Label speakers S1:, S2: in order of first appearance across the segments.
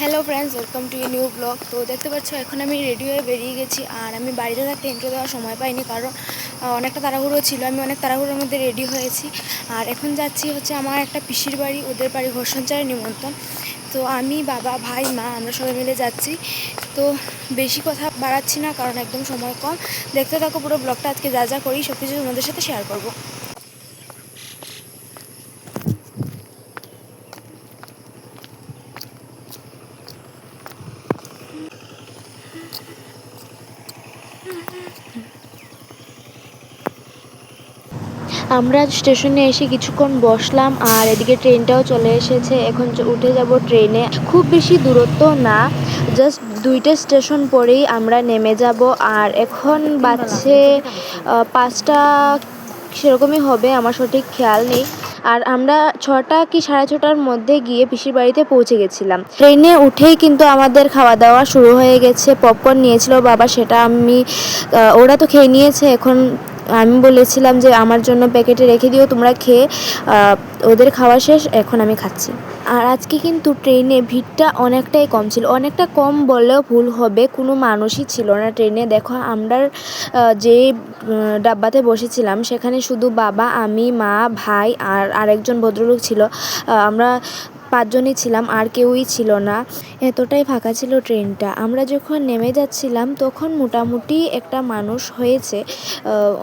S1: Hello friends, welcome to a new blog. তো দেখতে পাচ্ছ এখন আমি রেডি হয়ে বেরিয়ে গেছি। আর আমি বাড়িতে থাকতে ইন্ট্রো দেওয়ার সময় পাইনি, কারণ অনেকটা তাড়াহুড়ো ছিল। আমি অনেক তাড়াহুড়োর মধ্যে রেডি হয়েছি। আর এখন যাচ্ছি হচ্ছে আমার একটা পিসির বাড়ি, ওদের বাড়ি ঘর সঞ্চারের নিমন্ত্রণ। তো আমি, বাবা, ভাই, মা, আমরা সবাই মিলে যাচ্ছি। তো বেশি কথা বাড়াচ্ছি না, কারণ একদম সময় কম। দেখতে থাকো পুরো ব্লগটা। আজকে যা যা করি সব কিছু তোমাদের সাথে শেয়ার করবো। আমরা স্টেশনে এসে কিছুক্ষণ বসলাম, আর এদিকে ট্রেনটাও চলে এসেছে। এখন উঠে যাব ট্রেনে। খুব বেশি দূরত্ব না, জাস্ট 2টা স্টেশন পরেই আমরা নেমে যাব। আর এখন বাজছে 5টা সেরকমই হবে, আমার সঠিক খেয়াল নেই। আর আমরা 6টা কি 6:30টার মধ্যে গিয়ে পিসির বাড়িতে পৌঁছে গেছিলাম। ট্রেনে উঠেই কিন্তু আমাদের খাওয়া দাওয়া শুরু হয়ে গেছে। পপকর্ন নিয়েছিল বাবা, সেটা ওরা তো খেয়ে নিয়েছে। এখন আমি বলেছিলাম যে আমার জন্য প্যাকেটে রেখে দিও, তোমরা খেয়ে। ওদের খাওয়া শেষ, এখন আমি খাচ্ছি। আর আজকে কিন্তু ট্রেনে ভিড়টা অনেকটাই কম ছিল। অনেকটা কম বললেও ভুল হবে, কোনো মানুষই ছিল না ট্রেনে। দেখো, আমরা যে ডাব্বাতে বসেছিলাম সেখানে শুধু বাবা, আমি, মা, ভাই আর আরেকজন ভদ্রলোক ছিল। আমরা 5জনই ছিলাম, আর কেউই ছিল না। এতটাই ফাঁকা ছিল ট্রেনটা। আমরা যখন নেমে যাচ্ছিলাম তখন মোটামুটি একটা মানুষ হয়েছে।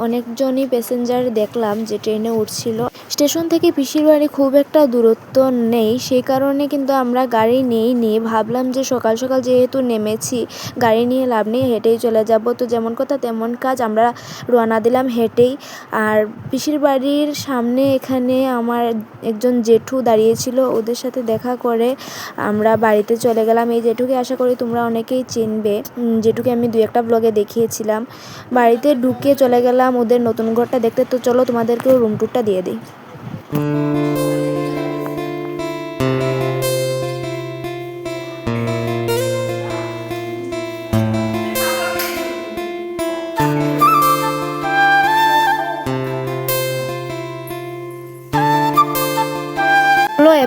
S1: অনেকজনই প্যাসেঞ্জার দেখলাম যে ট্রেনে উঠছিল। স্টেশন থেকে পিসির বাড়ি খুব একটা দূরত্ব নেই, সেই কারণে কিন্তু আমরা গাড়ি নিয়ে ভাবলাম যে সকাল সকাল যেহেতু নেমেছি, গাড়ি নিয়ে লাভ নেই, হেঁটেই চলে যাব। তো যেমন কথা তেমন কাজ, আমরা রওনা দিলাম হেঁটেই। আর পিসির বাড়ির সামনে এখানে আমার একজন জেঠু দাঁড়িয়েছিল, ওদের সাথে দেখা করে আমরা বাড়িতে চলে গেলাম। এই জেঠুকে আশা করি তোমরা অনেকেই চিনবে। জেঠুকে আমি 2-1টা ব্লগে দেখিয়েছিলাম। বাড়িতে ঢুকে চলে গেলাম ওদের নতুন ঘরটা দেখতে। তো চলো তোমাদেরকেও রুম টুরটা দিয়ে দিই।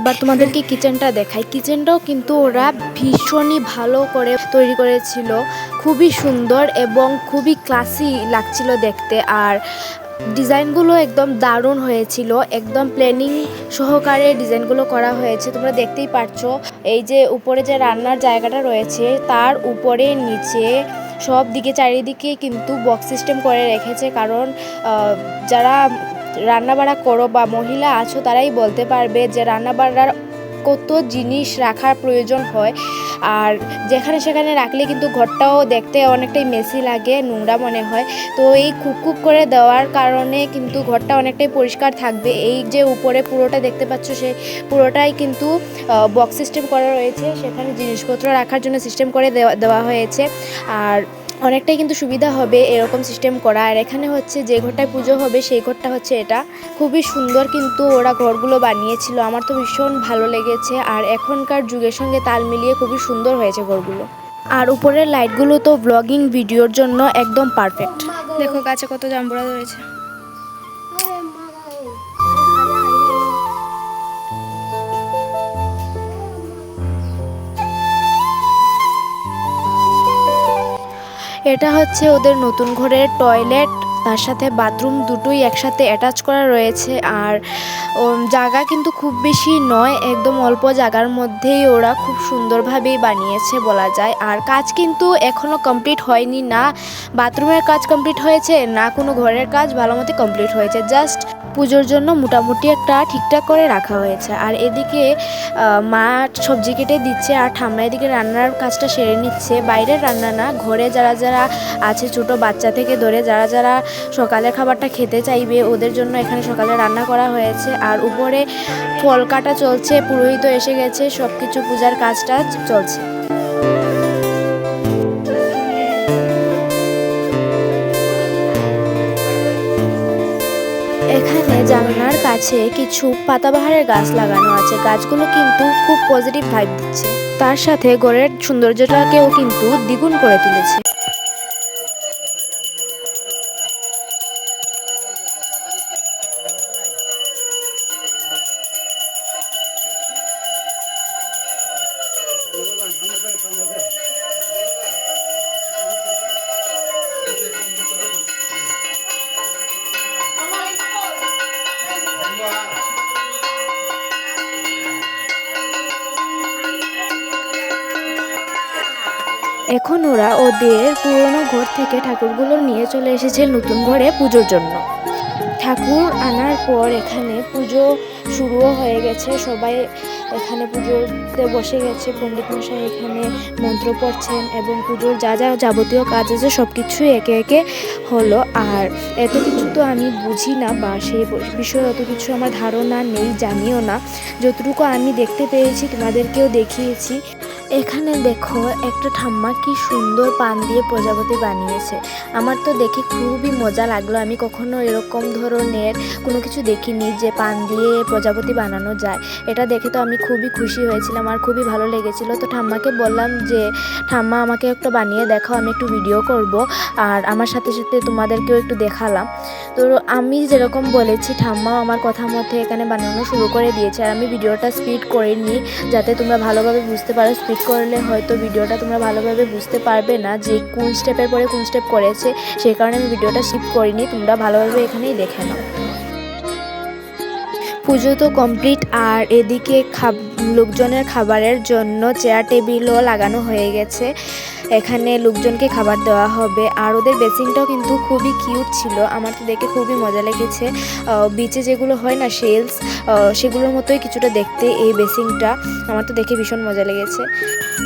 S1: এবার তোমাদেরকে কিচেনটা দেখাই। কিচেনটাও কিন্তু ওরা ভীষণই ভালো করে তৈরি করেছিল, খুবই সুন্দর এবং খুবই ক্লাসি লাগছিল দেখতে। আর ডিজাইনগুলো একদম দারুণ হয়েছিল, একদম প্ল্যানিং সহকারে ডিজাইনগুলো করা হয়েছে। তোমরা দেখতেই পারছো, এই যে উপরে যে রান্নার জায়গাটা রয়েছে তার উপরে নিচে সব দিকে চারিদিকে কিন্তু বক্স সিস্টেম করে রেখেছে। কারণ যারা রান্নাবাড়া করো বা মহিলা আছো তারাই বলতে পারবে যে রান্নাবাড়ার কত জিনিস রাখার প্রয়োজন হয়। আর যেখানে সেখানে রাখলে কিন্তু ঘরটাও দেখতে অনেকটাই মেসি লাগে, নোংরা মনে হয়। তো এই কুক করে দেওয়ার কারণে কিন্তু ঘরটা অনেকটাই পরিষ্কার থাকবে। এই যে উপরে পুরোটা দেখতে পাচ্ছ, সে পুরোটাই কিন্তু বক্স সিস্টেম করা রয়েছে, সেখানে জিনিসপত্র রাখার জন্য সিস্টেম করে দেওয়া হয়েছে। আর অনেকটাই কিন্তু সুবিধা হবে এরকম সিস্টেম করা। আর এখানে হচ্ছে যে ঘরটায় পুজো হবে সেই ঘরটা হচ্ছে এটা। খুবই সুন্দর কিন্তু ওরা ঘরগুলো বানিয়েছিল, আমার তো ভীষণ ভালো লেগেছে। আর এখনকার যুগের সঙ্গে তাল মিলিয়ে খুবই সুন্দর হয়েছে ঘরগুলো। আর উপরের লাইটগুলো তো ব্লগিং ভিডিওর জন্য একদম পারফেক্ট। দেখো গাছে কত জাম্বুরা রয়েছে। এটা হচ্ছে ওদের নতুন ঘরের টয়লেট, তার সাথে বাথরুম দুটোই একসাথে অ্যাটাচ করা রয়েছে। আর জায়গা কিন্তু খুব বেশি নয়, একদম অল্প জায়গার মধ্যেই ওরা খুব সুন্দরভাবেই বানিয়েছে বলা যায়। আর কাজ কিন্তু এখনও কমপ্লিট হয়নি, না বাথরুমের কাজ কমপ্লিট হয়েছে না কোনো ঘরের কাজ ভালো মতো কমপ্লিট হয়েছে। জাস্ট পুজোর জন্য মোটামুটি একটা ঠিকঠাক করে রাখা হয়েছে। আর এদিকে মা সবজি কেটে দিচ্ছে, আর ঠাম্মা এদিকে রান্নার কাজটা সেরে নিচ্ছে। বাইরের রান্না না, ঘরে যারা যারা আছে ছোট বাচ্চা থেকে ধরে যারা যারা সকালের খাবারটা খেতে চাইবে ওদের জন্য এখানে সকালে রান্না করা হয়েছে। আর উপরে ফল কাটা চলছে, পুরোহিত এসে গেছে, সব কিছু পূজার কাজটা চলছে। এখানে জানলার কাছে কিছু পাতাবাহারের গাছ লাগানো আছে। গাছগুলো কিন্তু খুব পজিটিভ ভাইব দিচ্ছে, তার সাথে ঘরের সৌন্দর্যটাকেও কিন্তু দ্বিগুণ করে তুলেছে। এখন ওরা ওদের পুরনো ঘর থেকে ঠাকুরগুলো নিয়ে চলে এসেছে নতুন ঘরে পুজোর জন্য। ঠাকুর আনার পর এখানে পুজো শুরুও হয়ে গেছে, সবাই এখানে পুজোতে বসে গেছে। পণ্ডিত মশাই এখানে মন্ত্র পড়ছেন এবং পুজোর যা যা যাবতীয় কাজ আছে সব কিছুই একে একে হলো। আর এত কিছু তো আমি বুঝি না বা সেই বিষয়ে অত কিছু আমার ধারণা নেই, জানিও না। যতটুকু আমি দেখতে পেয়েছি তোমাদেরকেও দেখিয়েছি। এখানে দেখো একটা ঠাম্মা কি সুন্দর পান দিয়ে প্রজাপতি বানিয়েছে। আমার তো দেখে খুবই মজা লাগলো। আমি কখনো এরকম ধরনের কোনো কিছু দেখিনি যে পান দিয়ে প্রজাপতি বানানো যায়। এটা দেখে তো আমি খুবই খুশি হয়েছিলাম আর খুবই ভালো লেগেছিল। তো ঠাম্মাকে বললাম যে ঠাম্মা আমাকে একটু বানিয়ে দেখাও, আমি একটু ভিডিও করব আর আমার সাথে সাথে তোমাদেরকেও একটু দেখালাম। তো আমি যেরকম বলেছি ঠাম্মাও আমার কথা মতো এখানে বানানো শুরু করে দিয়েছে। আর আমি ভিডিওটা স্পিড করিনি যাতে তোমরা ভালোভাবে বুঝতে পারো। স্পিড করলে হয়তো ভিডিওটা তোমরা ভালোভাবে বুঝতে পারবে না যে কোন স্টেপের পরে কোন স্টেপ করেছে, সেই কারণে আমি ভিডিওটা স্কিপ করিনি। তোমরা ভালোভাবে এখানেই দেখে নাও। পুজো তো কমপ্লিট আর এদিকে লোকজনের খাবারের জন্য চেয়ার টেবিলও লাগানো হয়ে গেছে। এখানে লোকজনকে খাবার দেওয়া হবে। আর ওদের বেসিনটাও কিন্তু খুবই কিউট ছিল, আমার তো দেখে খুবই মজা লেগেছে। বিচে যেগুলো হয় না শেলস, সেগুলোর মতোই কিছুটা দেখতে এই বেসিনটা। আমার তো দেখে ভীষণ মজা লেগেছে।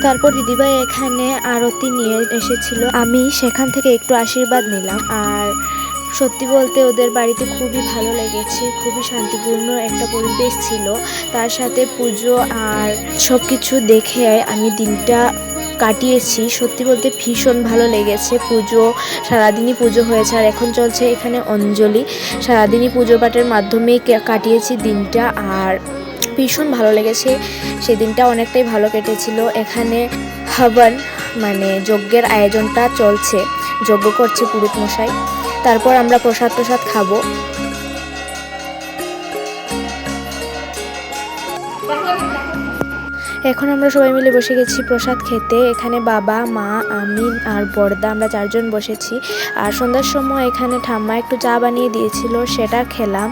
S1: তারপর দিদিভাই এখানে আরতি নিয়ে এসেছিল, আমি সেখান থেকে একটু আশীর্বাদ নিলাম। আর সত্যি বলতে ওদের বাড়িতে খুবই ভালো লেগেছে, খুবই শান্তিপূর্ণ একটা পরিবেশ ছিল। তার সাথে পুজো আর সব কিছু দেখে আমি দিনটা কাটিয়েছি। সত্যি বলতে ভীষণ ভালো লেগেছে। পুজো সারাদিনই পুজো হয়েছে আর এখন চলছে এখানে অঞ্জলি। সারাদিনই পুজো পাঠের মাধ্যমেই কাটিয়েছি দিনটা আর ভীষণ ভালো লেগেছে। সেদিনটা অনেকটাই ভালো কেটেছিল। এখানে হবন মানে যজ্ঞের আয়োজনটা চলছে, যজ্ঞ করছে পুরোহিত মশাই। তারপর আমরা প্রসাদ খাবো। এখন আমরা সবাই মিলে বসে গেছি প্রসাদ খেতে। এখানে বাবা, মা, আমি আর বড়দা, আমরা 4 জন বসেছি। আর সন্ধ্যার সময় এখানে ঠাম্মা একটু চা বানিয়ে দিয়েছিল, সেটা খেলাম।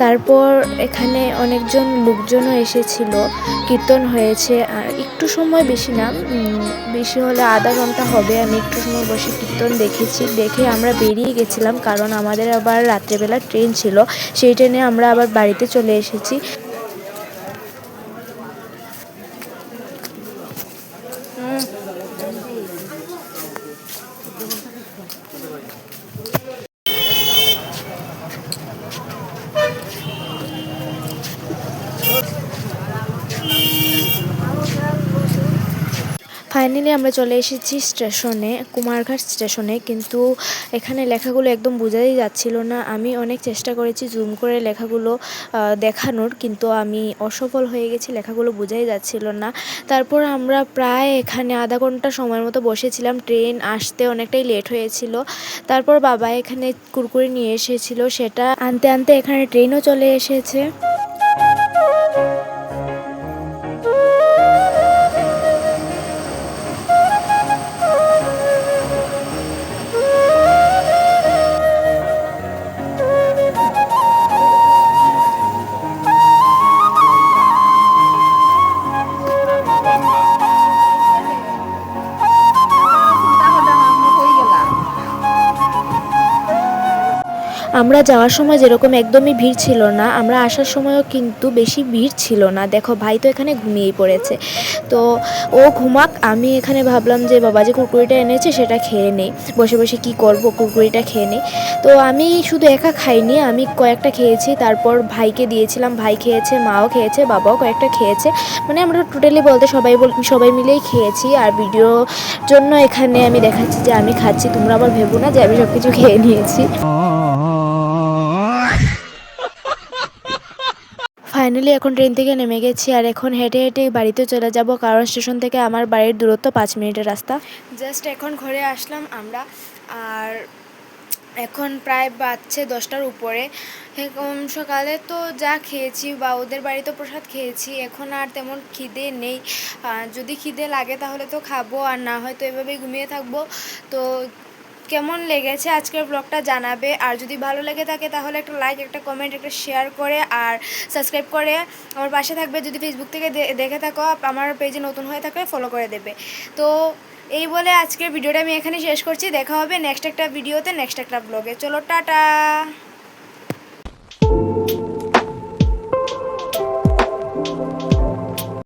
S1: তারপর এখানে অনেকজন লোকজনও এসেছিল, কীর্তন হয়েছে। আর একটু সময়, বেশি না, বেশি হলে আধা ঘন্টা হবে, আমি একটু সময় বসে কীর্তন দেখেছি। দেখে আমরা বেরিয়ে গেছিলাম কারণ আমাদের আবার রাত্রেবেলা ট্রেন ছিল, সেই ট্রেনে আমরা আবার বাড়িতে চলে এসেছি। ফাইনালি আমরা চলে এসেছি স্টেশনে, কুমারঘাট স্টেশনে। কিন্তু এখানে লেখাগুলো একদম বোঝাই যাচ্ছিল না। আমি অনেক চেষ্টা করেছি জুম করে লেখাগুলো দেখানোর, কিন্তু আমি অসফল হয়ে গেছি, লেখাগুলো বোঝাই যাচ্ছিল না। তারপর আমরা প্রায় এখানে আধা ঘন্টা সময়ের মতো বসেছিলাম, ট্রেন আসতে অনেকটাই লেট হয়েছিল। তারপর বাবা এখানে কুরকুরে নিয়ে এসেছিল, সেটা আনতে আনতে এখানে ট্রেনও চলে এসেছে। আমরা যাওয়ার সময় যেরকম একদমই ভিড় ছিল না, আমরা আসার সময়ও কিন্তু বেশি ভিড় ছিল না। দেখো ভাই তো এখানে ঘুমিয়েই পড়েছে, তো ও ঘুমাক। আমি এখানে ভাবলাম যে বাবা যে কুরকুরিটা এনেছে সেটা খেয়ে নেই, বসে বসে কি করব, কুরকুরিটা খেয়ে নেই। তো আমি শুধু একা খাইনি, আমি কয়েকটা খেয়েছি। তারপর ভাইকে দিয়েছিলাম, ভাই খেয়েছে, মাও খেয়েছে, বাবাও কয়েকটা খেয়েছে। মানে আমরা টোটালি বলতে সবাই মিলেই খেয়েছি। আর ভিডিওর জন্য এখানে আমি দেখাচ্ছি যে আমি খাচ্ছি, তোমরা আবার ভেবো না যে আমি সব কিছু খেয়ে নিয়েছি। ফাইনালি এখন ট্রেন থেকে নেমে গেছি আর এখন হেঁটে হেঁটে বাড়িতে চলে যাব, কারণ স্টেশন থেকে আমার বাড়ির দূরত্ব 5 মিনিটের রাস্তা। জাস্ট এখন ঘরে আসলাম আমরা। আর এখন প্রায় বাজছে 10টার উপরে। এখন সকালে তো যা খেয়েছি বা ওদের বাড়িতে প্রসাদ খেয়েছি, এখন আর তেমন খিদে নেই। যদি খিদে লাগে তাহলে তো খাবো, আর না হয়তো এভাবেই ঘুমিয়ে থাকবো। তো কেমন লেগেছে আজকের ব্লগটা জানাবে। আর যদি ভালো লেগে থাকে তাহলে একটা লাইক, একটা কমেন্ট, একটা শেয়ার করে আর সাবস্ক্রাইব করে আমার পাশে থাকবে। যদি ফেসবুক থেকে দেখে থাকো, আমার পেজে নতুন হয়ে থাকলে ফলো করে দেবে। তো এই বলে আজকের ভিডিওটা আমি এখানে শেষ করছি। দেখা হবে নেক্সট একটা ভিডিওতে, নেক্সট একটা ব্লগে। চলো টাটা।